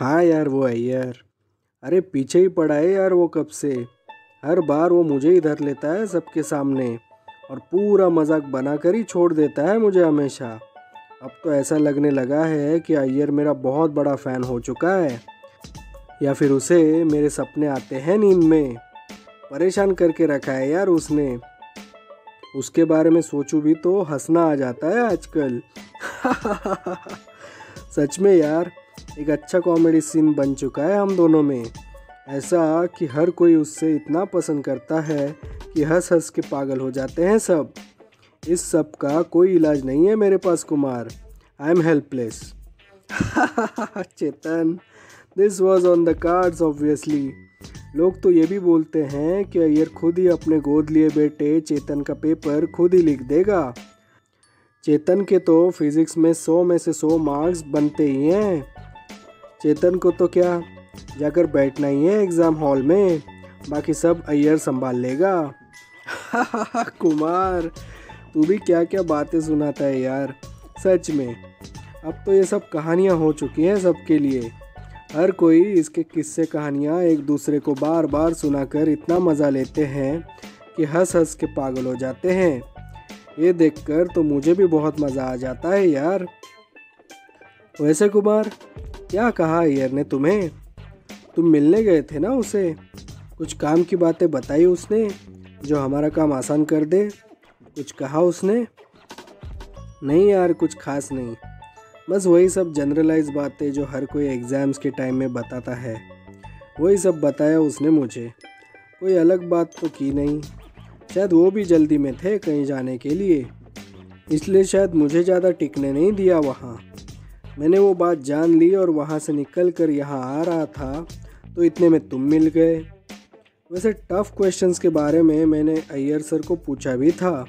हाँ यार वो अय्यर। अरे पीछे ही पड़ा है यार वो कब से। हर बार वो मुझे ही धर लेता है सबके सामने और पूरा मजाक बनाकर ही छोड़ देता है मुझे हमेशा। अब तो ऐसा लगने लगा है कि अय्यर मेरा बहुत बड़ा फ़ैन हो चुका है, या फिर उसे मेरे सपने आते हैं नींद में। परेशान करके रखा है यार उसने। उसके बारे में सोचूं भी तो हंसना आ जाता है आजकल। सच में यार, एक अच्छा कॉमेडी सीन बन चुका है हम दोनों में। ऐसा कि हर कोई उससे इतना पसंद करता है कि हंस हंस के पागल हो जाते हैं सब। इस सब का कोई इलाज नहीं है मेरे पास Kumar. I am helpless. Chetan, this was on the cards obviously. लोग तो ये भी बोलते हैं कि अय्यर खुद ही अपने गोद लिए बेटे चेतन का पेपर खुद ही लिख देगा। चेतन के तो फिजिक्स में 100 में से 100 मार्क्स बनते ही हैं। चेतन को तो क्या, जाकर बैठना ही है एग्ज़ाम हॉल में, बाकी सब अय्यर संभाल लेगा। कुमार, तू भी क्या क्या बातें सुनाता है यार। सच में अब तो ये सब कहानियाँ हो चुकी हैं सबके लिए। हर कोई इसके किस्से कहानियाँ एक दूसरे को बार बार सुनाकर इतना मज़ा लेते हैं कि हंस हंस के पागल हो जाते हैं। ये देखकर तो मुझे भी बहुत मज़ा आ जाता है यार। वैसे कुमार, क्या कहा अय्यर ने तुम्हें? तुम मिलने गए थे ना उसे? कुछ काम की बातें बताई उसने जो हमारा काम आसान कर दे? कुछ कहा उसने? नहीं यार, कुछ खास नहीं। बस वही सब जनरलाइज बातें जो हर कोई एग्ज़ाम्स के टाइम में बताता है, वही सब बताया उसने मुझे। कोई अलग बात तो की नहीं। शायद वो भी जल्दी में थे कहीं जाने के लिए, इसलिए शायद मुझे ज़्यादा टिकने नहीं दिया वहाँ। मैंने वो बात जान ली और वहाँ से निकल कर यहाँ आ रहा था तो इतने में तुम मिल गए। वैसे टफ़ क्वेश्चंस के बारे में मैंने अय्यर सर को पूछा भी था,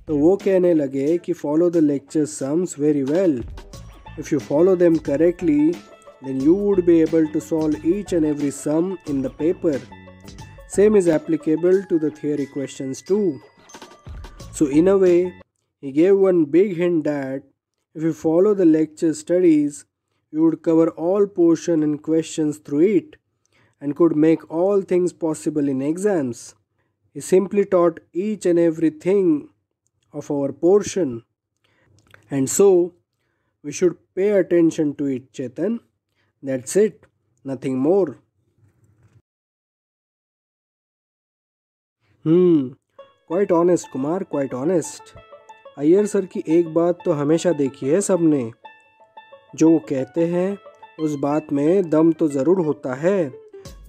तो वो कहने लगे कि follow the lecture sums very well. If you follow them correctly, then you would be able to solve each and every sum in the paper. Same is applicable to the theory questions too. So in a way, he gave one big hint that if you follow the lecture studies, you would cover all portion and questions through it and could make all things possible in exams. He simply taught each and everything of our portion. And so, we should pay attention to it, Chetan. That's it. Nothing more. Quite honest, Kumar, quite honest. Iyer sir की एक बात तो हमेशा देखी है सबने। जो वो कहते हैं उस बात में दम तो ज़रूर होता है,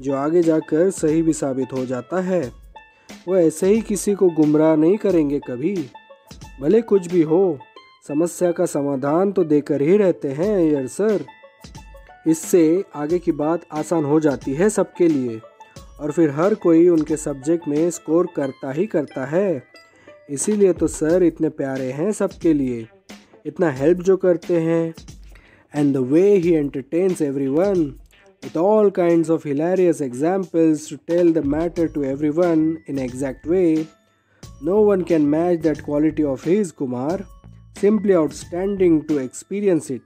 जो आगे जाकर सही भी साबित हो जाता है। वो ऐसे ही किसी को गुमराह नहीं करेंगे कभी, भले कुछ भी हो। समस्या का समाधान तो देकर ही रहते हैं अय्यर सर। इससे आगे की बात आसान हो जाती है सबके लिए, और फिर हर कोई उनके सब्जेक्ट में स्कोर करता ही करता है। इसीलिए तो सर इतने प्यारे हैं सबके लिए, इतना हेल्प जो करते हैं। And the way he entertains everyone with all kinds of hilarious examples to tell the matter to everyone in exact way, no one can match that quality of his Kumar. Simply outstanding to experience it.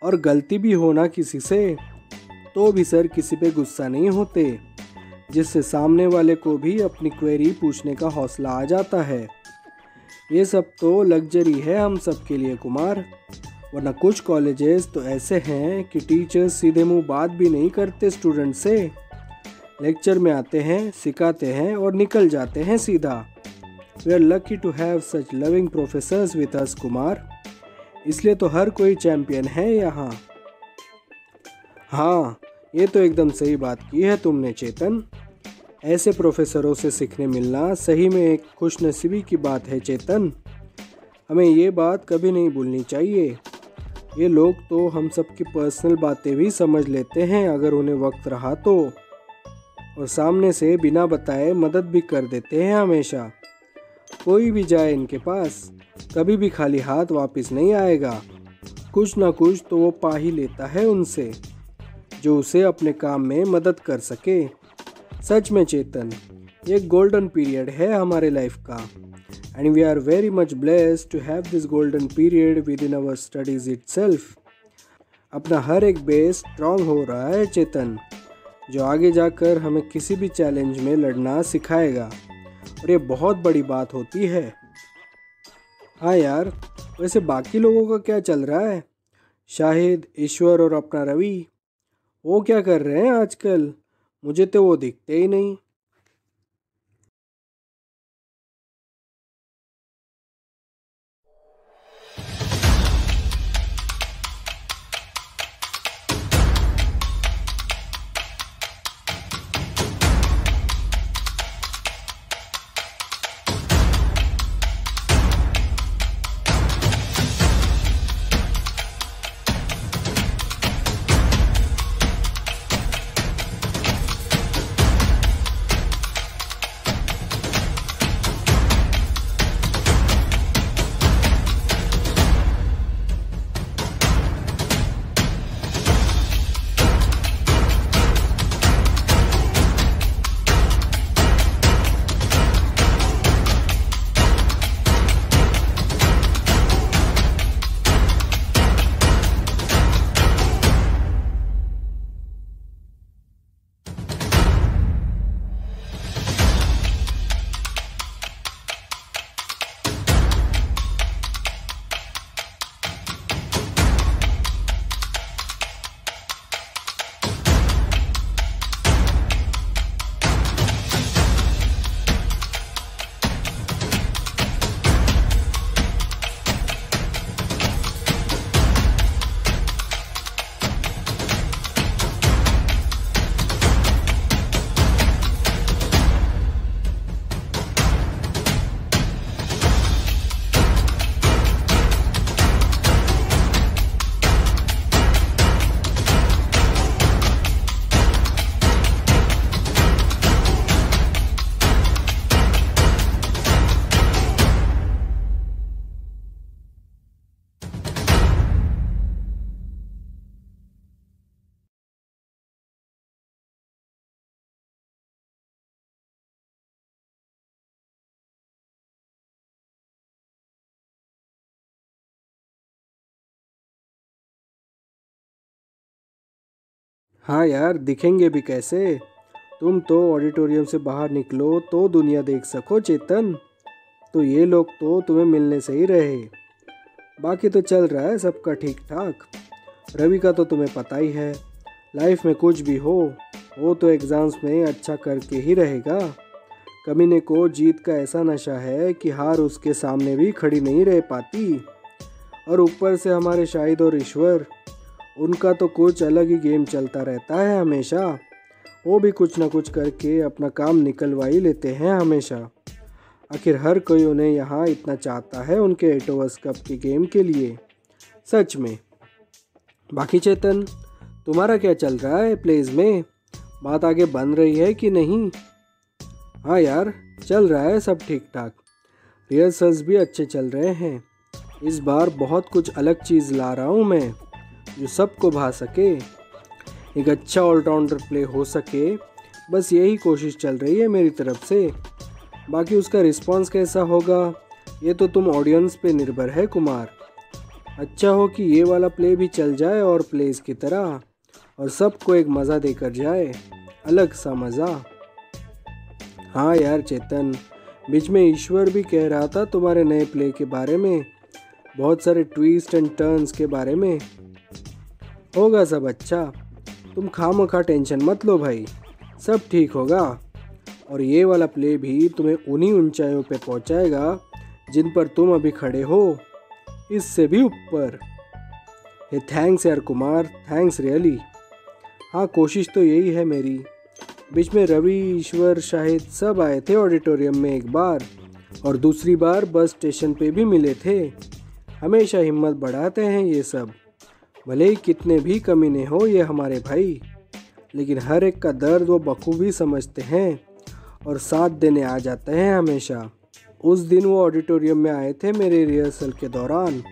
और गलती भी होना किसी से तो भी sir किसी पे गुस्सा नहीं होते, जिससे सामने वाले को भी अपनी क्वेरी पूछने का हौसला आ जाता है। ये सब तो लग्जरी है हम सब के लिए कुमार, वरना कुछ कॉलेजेस तो ऐसे हैं कि टीचर्स सीधे मुंह बात भी नहीं करते स्टूडेंट से। लेक्चर में आते हैं, सिखाते हैं और निकल जाते हैं सीधा। We are lucky to have such loving professors with us, Kumar. इसलिए तो हर कोई चैम्पियन है यहाँ। हाँ, ये तो एकदम सही बात की है तुमने चेतन। ऐसे प्रोफेसरों से सीखने मिलना सही में एक खुशनसीबी की बात है चेतन। हमें ये बात कभी नहीं भूलनी चाहिए। ये लोग तो हम सब की पर्सनल बातें भी समझ लेते हैं अगर उन्हें वक्त रहा तो, और सामने से बिना बताए मदद भी कर देते हैं हमेशा। कोई भी जाए इनके पास, कभी भी खाली हाथ वापस नहीं आएगा। कुछ ना कुछ तो वो पा ही लेता है उनसे, जो उसे अपने काम में मदद कर सके। सच में चेतन, ये गोल्डन पीरियड है हमारे लाइफ का, and we are very much blessed to have this golden period within our studies itself. अपना हर एक बेस स्ट्रांग हो रहा है चेतन, जो आगे जाकर हमें किसी भी चैलेंज में लड़ना सिखाएगा, और ये बहुत बड़ी बात होती है। हाँ यार, वैसे बाकी लोगों का क्या चल रहा है? शाहिद, ईश्वर और अपना रवि, वो क्या कर रहे हैं आजकल? मुझे तो वो दिखते ही नहीं। हाँ यार, दिखेंगे भी कैसे? तुम तो ऑडिटोरियम से बाहर निकलो तो दुनिया देख सको चेतन। तो ये लोग तो तुम्हें मिलने से ही रहे। बाकी तो चल रहा है सबका ठीक ठाक। रवि का तो तुम्हें पता ही है, लाइफ में कुछ भी हो, वो तो एग्ज़ाम्स में अच्छा करके ही रहेगा। कमीने को जीत का ऐसा नशा है कि हार उसके सामने भी खड़ी नहीं रह पाती। और ऊपर से हमारे शाहिद और ईश्वर, उनका तो कुछ अलग ही गेम चलता रहता है हमेशा। वो भी कुछ ना कुछ करके अपना काम निकलवा ही लेते हैं हमेशा। आखिर हर कोई उन्हें यहाँ इतना चाहता है उनके एटोवर्स कप के गेम के लिए, सच में। बाकी चेतन, तुम्हारा क्या चल रहा है प्लेज में? बात आगे बन रही है कि नहीं? हाँ यार, चल रहा है सब ठीक ठाक। रिहर्सल्स भी अच्छे चल रहे हैं। इस बार बहुत कुछ अलग चीज़ ला रहा हूँ मैं, जो सबको भा सके, एक अच्छा ऑलराउंडर प्ले हो सके, बस यही कोशिश चल रही है मेरी तरफ से। बाकी उसका रिस्पांस कैसा होगा, ये तो तुम ऑडियंस पे निर्भर है कुमार। अच्छा हो कि ये वाला प्ले भी चल जाए और प्लेस की तरह, और सबको एक मज़ा देकर जाए, अलग सा मज़ा। हाँ यार चेतन, बीच में ईश्वर भी कह रहा था तुम्हारे नए प्ले के बारे में, बहुत सारे ट्विस्ट एंड टर्न्स के बारे में। होगा सब अच्छा, तुम खामखा टेंशन मत लो भाई, सब ठीक होगा। और ये वाला प्ले भी तुम्हें उन्हीं ऊंचाइयों पे पहुंचाएगा जिन पर तुम अभी खड़े हो, इससे भी ऊपर। हे थैंक्स यार कुमार, थैंक्स रियली। हाँ, कोशिश तो यही है मेरी। बीच में रवि, ईश्वर, शाहिद सब आए थे ऑडिटोरियम में एक बार, और दूसरी बार बस स्टेशन पे भी मिले थे। हमेशा हिम्मत बढ़ाते हैं ये सब, भले ही कितने भी कमीने हो ये हमारे भाई, लेकिन हर एक का दर्द वो बखूबी समझते हैं और साथ देने आ जाते हैं हमेशा। उस दिन वो ऑडिटोरियम में आए थे मेरे रिहर्सल के दौरान,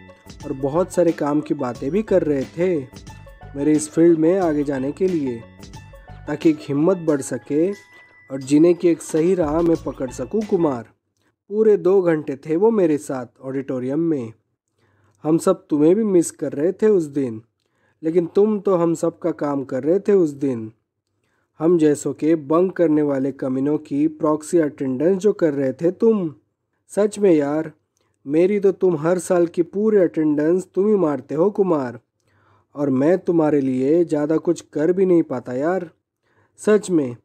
और बहुत सारे काम की बातें भी कर रहे थे मेरे इस फील्ड में आगे जाने के लिए, ताकि एक हिम्मत बढ़ सके और जीने की एक सही राह में पकड़ सकूं कुमार। पूरे 2 घंटे थे वो मेरे साथ ऑडिटोरियम में। हम सब तुम्हें भी मिस कर रहे थे उस दिन, लेकिन तुम तो हम सब का काम कर रहे थे उस दिन। हम जैसों के बंक करने वाले कमीनों की प्रॉक्सी अटेंडेंस जो कर रहे थे तुम। सच में यार, मेरी तो तुम हर साल की पूरी अटेंडेंस तुम ही मारते हो कुमार। और मैं तुम्हारे लिए ज़्यादा कुछ कर भी नहीं पाता यार। सच में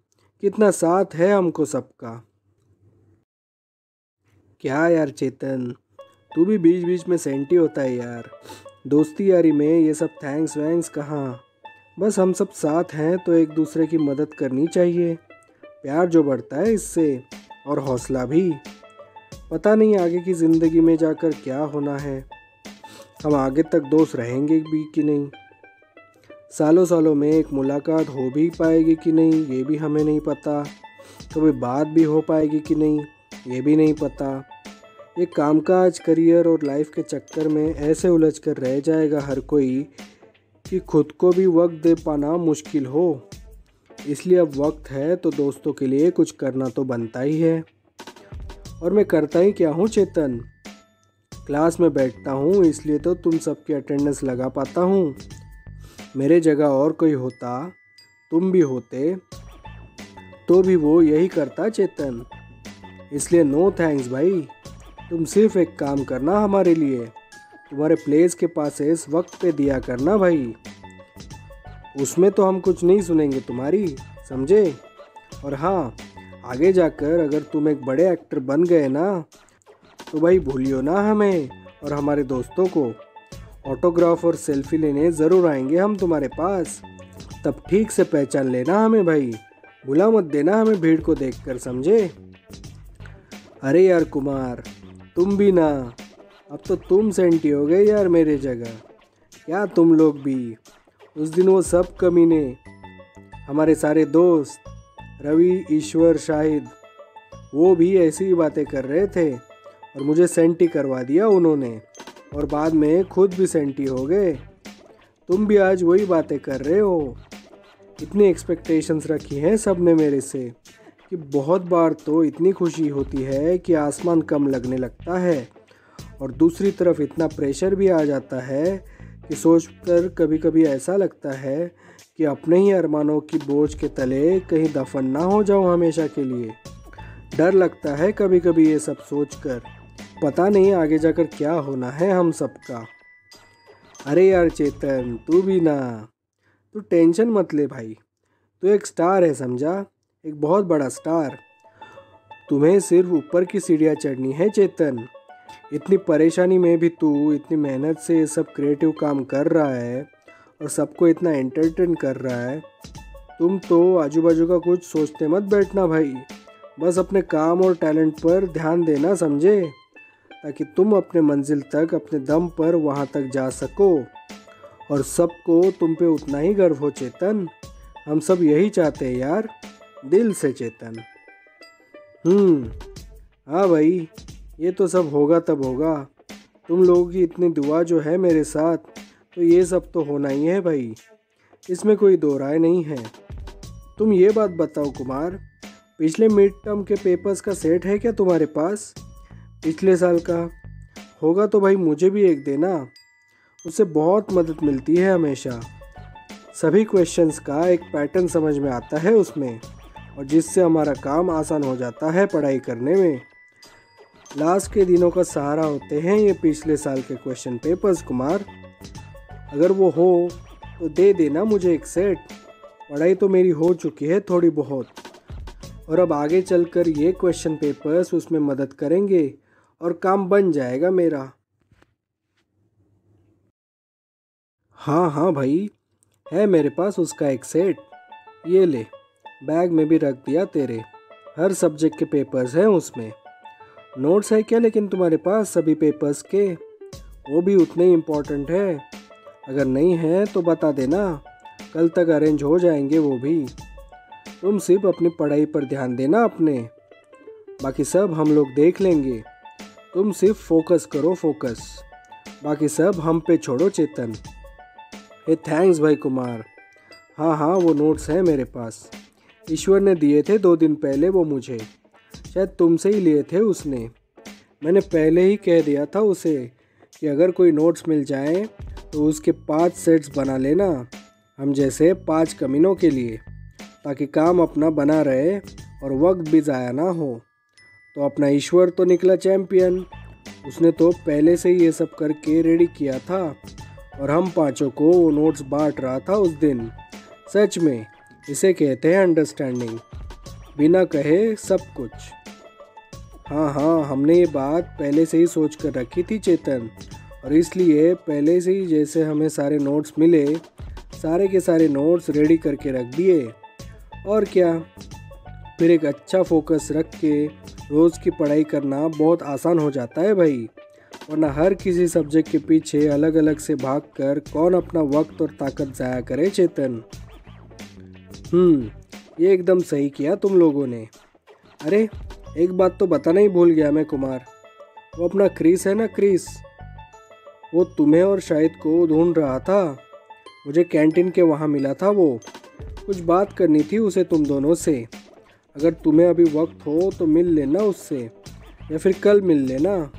कितना साथ है हमको सबका। क्या यार चेतन, तू भी बीच बीच में सेंटी होता है यार। दोस्ती यारी में ये सब थैंक्स वैंक्स कहाँ। बस हम सब साथ हैं तो एक दूसरे की मदद करनी चाहिए। प्यार जो बढ़ता है इससे, और हौसला भी। पता नहीं आगे की ज़िंदगी में जाकर क्या होना है। हम आगे तक दोस्त रहेंगे भी कि नहीं। सालों सालों में एक मुलाकात हो भी पाएगी कि नहीं ये भी हमें नहीं पता। कभी बात भी हो पाएगी कि नहीं ये भी नहीं पता। ये कामकाज, करियर और लाइफ के चक्कर में ऐसे उलझ कर रह जाएगा हर कोई कि खुद को भी वक्त दे पाना मुश्किल हो। इसलिए अब वक्त है तो दोस्तों के लिए कुछ करना तो बनता ही है। और मैं करता ही क्या हूँ चेतन, क्लास में बैठता हूँ इसलिए तो तुम सबकी अटेंडेंस लगा पाता हूँ। मेरे जगह और कोई होता, तुम भी होते, तो भी वो यही करता चेतन। इसलिए नो थैंक्स भाई। तुम सिर्फ एक काम करना हमारे लिए, तुम्हारे प्लेस के पासेस वक्त पे दिया करना भाई। उसमें तो हम कुछ नहीं सुनेंगे तुम्हारी, समझे। और हाँ, आगे जाकर अगर तुम एक बड़े एक्टर बन गए ना तो भाई भूलियो ना हमें और हमारे दोस्तों को। ऑटोग्राफ और सेल्फी लेने ज़रूर आएंगे हम तुम्हारे पास। तब ठीक से पहचान लेना हमें भाई, भुला मत देना हमें भीड़ को देखकर, समझे। अरे यार कुमार, तुम भी ना, अब तो तुम सेंटी हो गए यार मेरे जगह। क्या तुम लोग भी, उस दिन वो सब कमीने, हमारे सारे दोस्त रवि, ईश्वर, शाहिद, वो भी ऐसी ही बातें कर रहे थे और मुझे सेंटी करवा दिया उन्होंने। और बाद में खुद भी सेंटी हो गए। तुम भी आज वही बातें कर रहे हो। इतनी एक्सपेक्टेशंस रखी हैं सब ने मेरे से कि बहुत बार तो इतनी खुशी होती है कि आसमान कम लगने लगता है, और दूसरी तरफ इतना प्रेशर भी आ जाता है कि सोचकर कभी कभी ऐसा लगता है कि अपने ही अरमानों की बोझ के तले कहीं दफन ना हो जाऊं हमेशा के लिए। डर लगता है कभी कभी ये सब सोचकर, पता नहीं आगे जाकर क्या होना है हम सबका। अरे यार चेतन, तू भी ना, तू टेंशन मत ले भाई। तू एक स्टार है समझा, एक बहुत बड़ा स्टार। तुम्हें सिर्फ ऊपर की सीढ़ियाँ चढ़नी है चेतन। इतनी परेशानी में भी तू इतनी मेहनत से ये सब क्रिएटिव काम कर रहा है और सबको इतना एंटरटेन कर रहा है। तुम तो आजू बाजू का कुछ सोचते मत बैठना भाई, बस अपने काम और टैलेंट पर ध्यान देना, समझे, ताकि तुम अपने मंजिल तक अपने दम पर वहाँ तक जा सको। और सबको तुम पे उतना ही गर्व हो चेतन। हम सब यही चाहते हैं यार, दिल से चेतन। हाँ भाई, ये तो सब होगा तब होगा। तुम लोगों की इतनी दुआ जो है मेरे साथ, तो ये सब तो होना ही है भाई, इसमें कोई दो राय नहीं है। तुम ये बात बताओ कुमार, पिछले मिड टर्म के पेपर्स का सेट है क्या तुम्हारे पास? पिछले साल का होगा तो भाई मुझे भी एक देना, उससे बहुत मदद मिलती है हमेशा। सभी क्वेश्चंस का एक पैटर्न समझ में आता है उसमें, और जिससे हमारा काम आसान हो जाता है पढ़ाई करने में। लास्ट के दिनों का सहारा होते हैं ये पिछले साल के क्वेश्चन पेपर्स कुमार। अगर वो हो तो दे देना मुझे एक सेट। पढ़ाई तो मेरी हो चुकी है थोड़ी बहुत, और अब आगे चलकर ये क्वेश्चन पेपर्स उसमें मदद करेंगे और काम बन जाएगा मेरा। हाँ भाई, है मेरे पास उसका एक सेट। ये ले, बैग में भी रख दिया तेरे। हर सब्जेक्ट के पेपर्स हैं उसमें। नोट्स है क्या लेकिन तुम्हारे पास सभी पेपर्स के? वो भी उतने ही इम्पोर्टेंट है। अगर नहीं है तो बता देना, कल तक अरेंज हो जाएंगे वो भी। तुम सिर्फ अपनी पढ़ाई पर ध्यान देना अपने, बाकी सब हम लोग देख लेंगे। तुम सिर्फ फोकस करो, फोकस, बाकी सब हम पे छोड़ो चेतन। हे थैंक्स भाई कुमार। हाँ, वो नोट्स हैं मेरे पास। ईश्वर ने दिए थे 2 दिन पहले वो मुझे, शायद तुमसे ही लिए थे उसने। मैंने पहले ही कह दिया था उसे कि अगर कोई नोट्स मिल जाए तो उसके 5 सेट्स बना लेना, हम जैसे 5 कमीनों के लिए, ताकि काम अपना बना रहे और वक्त भी ज़ाया ना हो। तो अपना ईश्वर तो निकला चैम्पियन, उसने तो पहले से ही ये सब करके रेडी किया था और हम पांचों को वो नोट्स बांट रहा था उस दिन। सच में इसे कहते हैं अंडरस्टैंडिंग, बिना कहे सब कुछ। हाँ हाँ, हमने ये बात पहले से ही सोच कर रखी थी चेतन, और इसलिए पहले से ही जैसे हमें सारे नोट्स मिले, सारे के सारे नोट्स रेडी करके रख दिए। और क्या, फिर एक अच्छा फोकस रख के रोज़ की पढ़ाई करना बहुत आसान हो जाता है भाई, वरना हर किसी सब्जेक्ट के पीछे अलग अलग से भागकर कौन अपना वक्त और ताकत ज़ाया करे चेतन। ये एकदम सही किया तुम लोगों ने। अरे एक बात तो बताना ही भूल गया मैं कुमार, वो अपना क्रिस है ना, क्रिस, वो तुम्हें और शाहिद को ढूंढ रहा था। मुझे कैंटीन के वहाँ मिला था वो, कुछ बात करनी थी उसे तुम दोनों से। अगर तुम्हें अभी वक्त हो तो मिल लेना उससे, या फिर कल मिल लेना।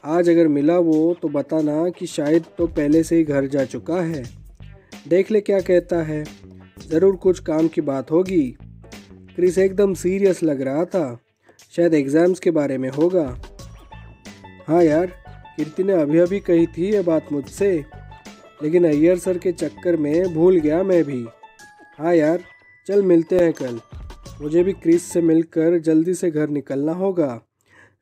आज अगर मिला वो तो बताना कि शायद तो पहले से ही घर जा चुका है। देख ले क्या कहता है, ज़रूर कुछ काम की बात होगी। क्रिस एकदम सीरियस लग रहा था, शायद एग्ज़ाम्स के बारे में होगा। हाँ यार, कीर्ति ने अभी अभी कही थी ये बात मुझसे, लेकिन अय्यर सर के चक्कर में भूल गया मैं भी। हाँ यार, चल मिलते हैं कल। मुझे भी क्रिस से मिलकर जल्दी से घर निकलना होगा,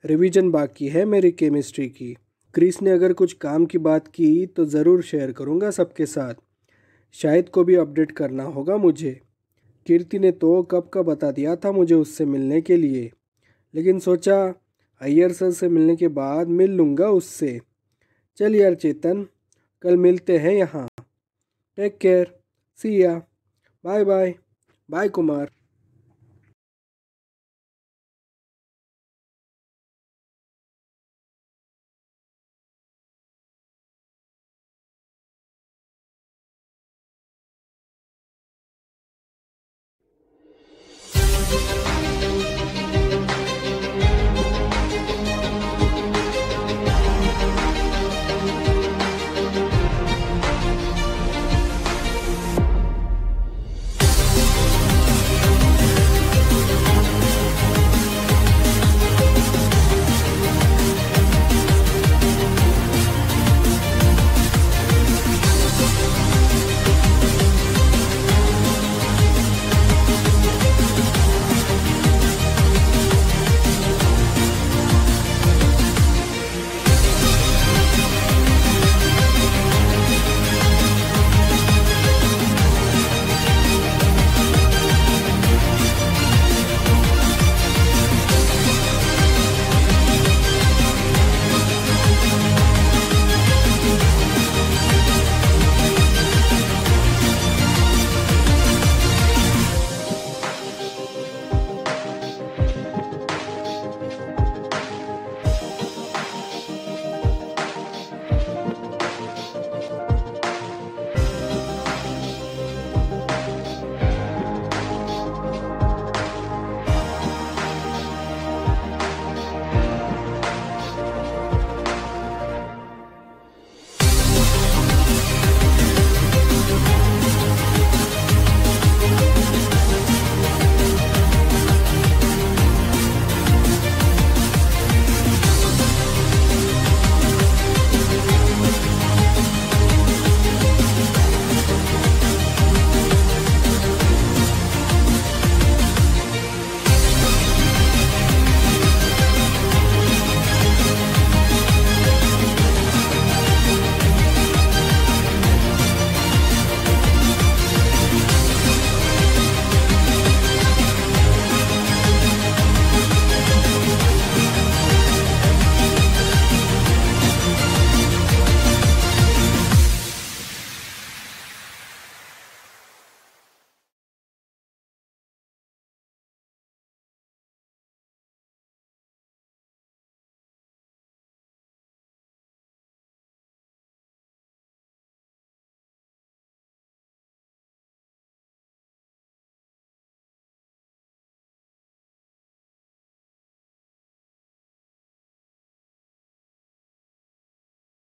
रिवीजन बाकी है मेरी केमिस्ट्री की। क्रिस ने अगर कुछ काम की बात की तो ज़रूर शेयर करूँगा सबके साथ। शाहिद को भी अपडेट करना होगा मुझे। कीर्ति ने तो कब का बता दिया था मुझे उससे मिलने के लिए, लेकिन सोचा अय्यर सर से मिलने के बाद मिल लूँगा उससे। चल यार चेतन, कल मिलते हैं यहाँ। टेक केयर, सी या, बाय बाय। बाय कुमार।